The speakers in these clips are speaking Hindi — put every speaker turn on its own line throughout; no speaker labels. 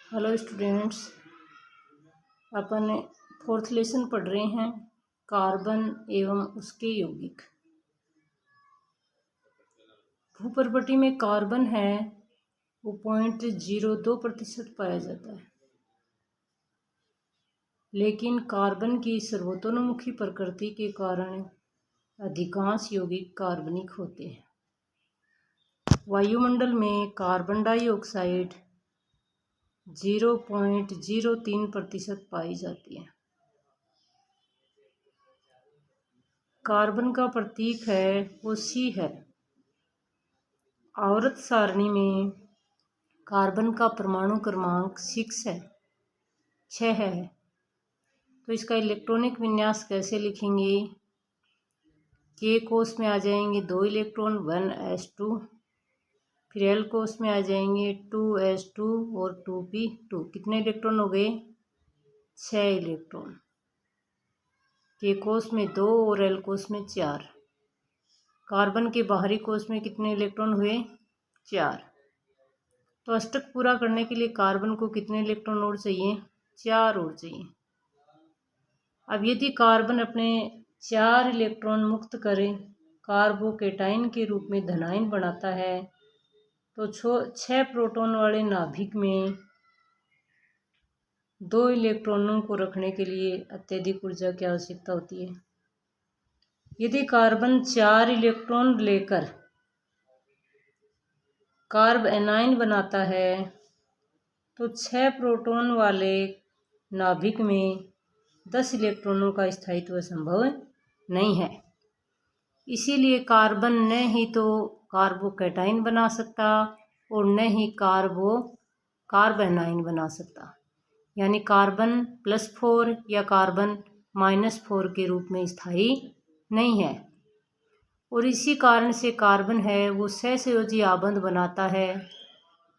हेलो स्टूडेंट्स, अपन फोर्थ लेसन पढ़ रहे हैं कार्बन एवं उसके यौगिक। भूपर्पटी में कार्बन है वो 0.02% पाया जाता है, लेकिन कार्बन की सर्वतोन्मुखी प्रकृति के कारण अधिकांश यौगिक कार्बनिक होते हैं। वायुमंडल में कार्बन डाइऑक्साइड 0.03% पाई जाती है। कार्बन का प्रतीक है वो C है। आवर्त सारणी में कार्बन का परमाणु क्रमांक 6 है। तो इसका इलेक्ट्रॉनिक विन्यास कैसे लिखेंगे? K कोष में आ जाएंगे 2 इलेक्ट्रॉन 1s2, फिर L कोष में आ जाएंगे 2s2 और 2p2। कितने इलेक्ट्रॉन हो गए? 6 इलेक्ट्रॉन। K कोष में 2 और L कोष में 4। कार्बन के बाहरी कोष में कितने इलेक्ट्रॉन हुए? 4। तो अष्टक पूरा करने के लिए कार्बन को कितने इलेक्ट्रॉन और चाहिए? 4 और चाहिए। अब यदि कार्बन अपने 4 इलेक्ट्रॉन मुक्त करे कार्बोकेटाइन के रूप में धनायन बनाता है, तो 6 प्रोटॉन वाले नाभिक में 2 इलेक्ट्रॉनों को रखने के लिए अत्यधिक ऊर्जा की आवश्यकता होती है। यदि कार्बन 4 इलेक्ट्रॉन लेकर कार्ब एनाइन बनाता है, तो 6 प्रोटॉन वाले नाभिक में 10 इलेक्ट्रॉनों का स्थायित्व संभव नहीं है। इसीलिए कार्बन न ही तो कार्बोकेटाइन बना सकता और न ही कार्ब एनाइन बना सकता, यानी कार्बन +4 या कार्बन -4 के रूप में स्थायी नहीं है। और इसी कारण से कार्बन है वो सहसंयोजी आबंध बनाता है,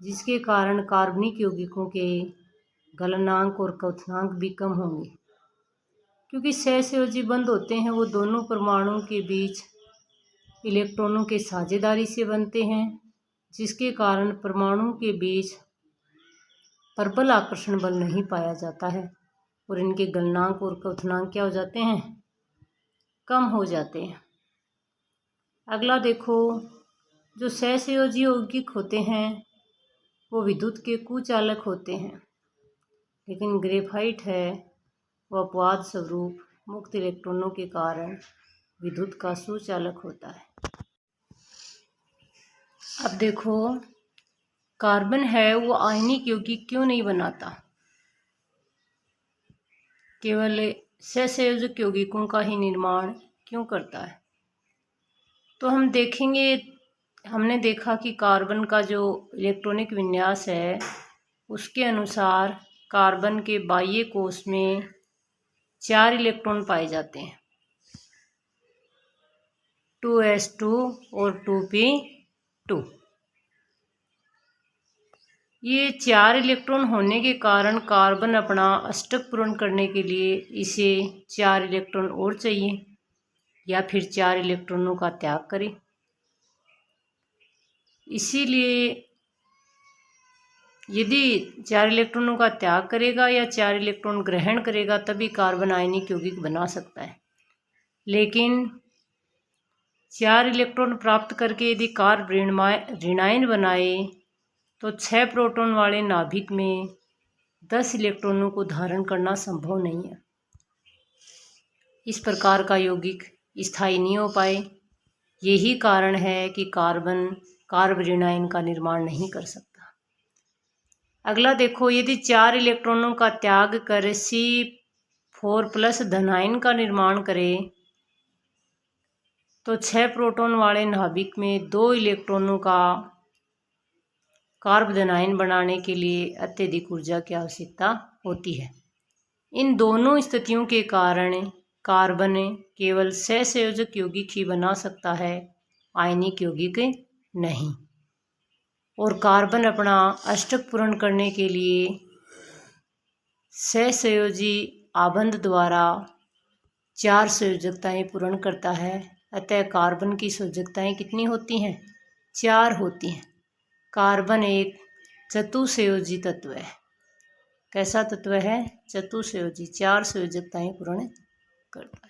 जिसके कारण कार्बनिक यौगिकों के गलनांक और क्वथनांक भी कम होंगे। क्योंकि सहसंयोजी बंध होते हैं वो दोनों परमाणुओं के बीच इलेक्ट्रॉनों के साझेदारी से बनते हैं, जिसके कारण परमाणुओं के बीच प्रबल आकर्षण बल नहीं पाया जाता है और इनके गलनांक और क्वथनांक क्या हो जाते हैं? कम हो जाते हैं। अगला देखो, जो सहसंयोजी यौगिक होते हैं वो विद्युत के कुचालक होते हैं, लेकिन ग्रेफाइट है वो अपवाद स्वरूप मुक्त इलेक्ट्रॉनों के कारण विद्युत का सुचालक होता है। अब देखो, कार्बन है वो आयनिक यौगिक क्यों नहीं बनाता, केवल सहसंयोजक यौगिकों का ही निर्माण क्यों करता है? तो हम देखेंगे, हमने देखा कि कार्बन का जो इलेक्ट्रॉनिक विन्यास है उसके अनुसार कार्बन के बाह्य कोष में 4 इलेक्ट्रॉन पाए जाते हैं, 2s2 और 2p2। ये 4 इलेक्ट्रॉन होने के कारण कार्बन अपना अष्टक पूर्ण करने के लिए इसे 4 इलेक्ट्रॉन और चाहिए या फिर 4 इलेक्ट्रॉनों का त्याग करे। इसीलिए यदि 4 इलेक्ट्रॉनों का त्याग करेगा या 4 इलेक्ट्रॉन ग्रहण करेगा तभी कार्बन आयनिक यौगिक बना सकता है। लेकिन 4 इलेक्ट्रॉन प्राप्त करके यदि कार्ब ऋणायन बनाए तो 6 प्रोटॉन वाले नाभिक में 10 इलेक्ट्रॉनों को धारण करना संभव नहीं है। इस प्रकार का यौगिक स्थायी नहीं हो पाए। यही कारण है कि कार्बन कार्ब ऋणायन का निर्माण नहीं कर सकता। अगला देखो, यदि 4 इलेक्ट्रॉनों का त्याग कर C4+ धनायन का निर्माण करे तो 6 प्रोटॉन वाले नाभिक में 2 इलेक्ट्रॉनों का कार्ब धनायन बनाने के लिए अत्यधिक ऊर्जा की आवश्यकता होती है। इन दोनों स्थितियों के कारण कार्बन केवल सहसंयोजक यौगिक ही बना सकता है, आयनिक यौगिक नहीं। और कार्बन अपना अष्टक पूर्ण करने के लिए सहसंयोजी आबंध द्वारा 4 संयोजकताएं पूर्ण करता है। अतः कार्बन की संयोजकताएं कितनी होती हैं? 4 होती हैं। कार्बन एक चतुसंयोजी तत्व है। कैसा तत्व है? चतुस्संयोजी, 4 संयोजकताएं पूर्ण करता है।